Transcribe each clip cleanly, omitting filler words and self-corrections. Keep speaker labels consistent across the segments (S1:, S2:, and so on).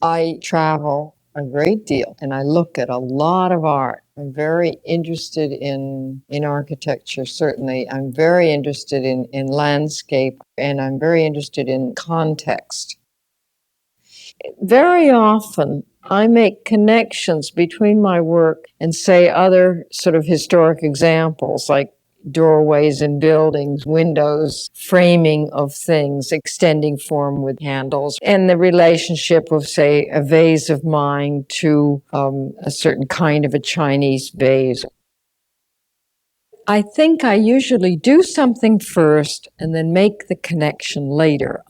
S1: I travel a great deal and I look at a lot of art. I'm very interested in architecture, certainly. I'm very interested in landscape, and I'm very interested in context. Very often, I make connections between my work and, say, other sort of historic examples, like doorways in buildings, windows, framing of things, extending form with handles, and the relationship of, say, a vase of mine to a certain kind of a Chinese vase. I think I usually do something first and then make the connection later.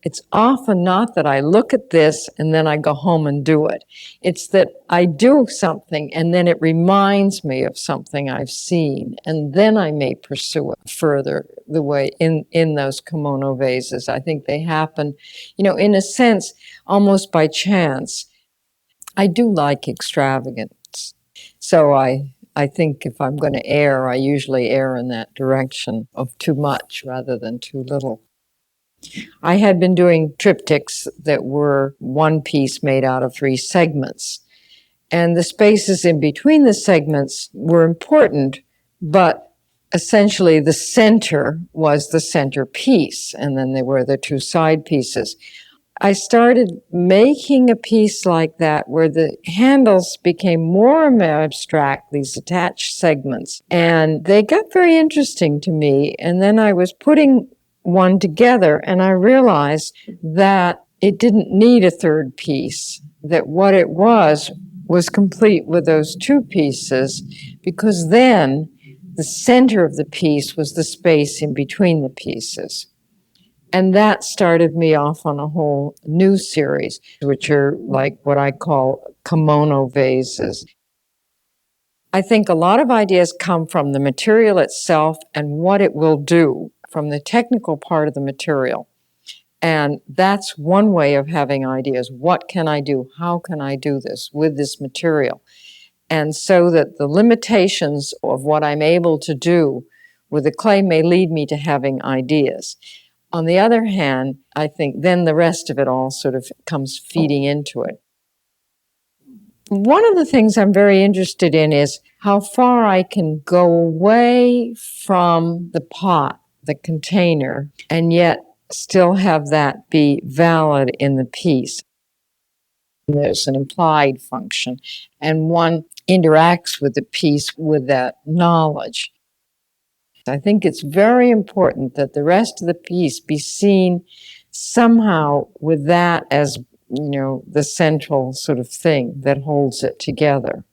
S1: It's often not that I look at this and then I go home and do it. It's that I do something and then it reminds me of something I've seen, and then I may pursue it further the way in those kimono vases. I think they happen, in a sense, almost by chance. I do like extravagance. So I think if I'm going to err, I usually err in that direction of too much rather than too little. I had been doing triptychs that were one piece made out of 3 segments. And the spaces in between the segments were important, but essentially the center was the centerpiece, and then there were the 2 side pieces. I started making a piece like that where the handles became more abstract, these attached segments, and they got very interesting to me. And then I was putting one together and I realized that it didn't need a third piece, that what it was complete with those 2 pieces, because then the center of the piece was the space in between the pieces. And that started me off on a whole new series, which are like what I call kimono vases. I think a lot of ideas come from the material itself and what it will do, from the technical part of the material. And that's one way of having ideas. What can I do? How can I do this with this material? And so that the limitations of what I'm able to do with the clay may lead me to having ideas. On the other hand, I think then the rest of it all sort of comes feeding into it. One of the things I'm very interested in is how far I can go away from the pot, the container, and yet still have that be valid in the piece. There's an implied function, and one interacts with the piece with that knowledge. I think it's very important that the rest of the piece be seen somehow with that as, the central sort of thing that holds it together.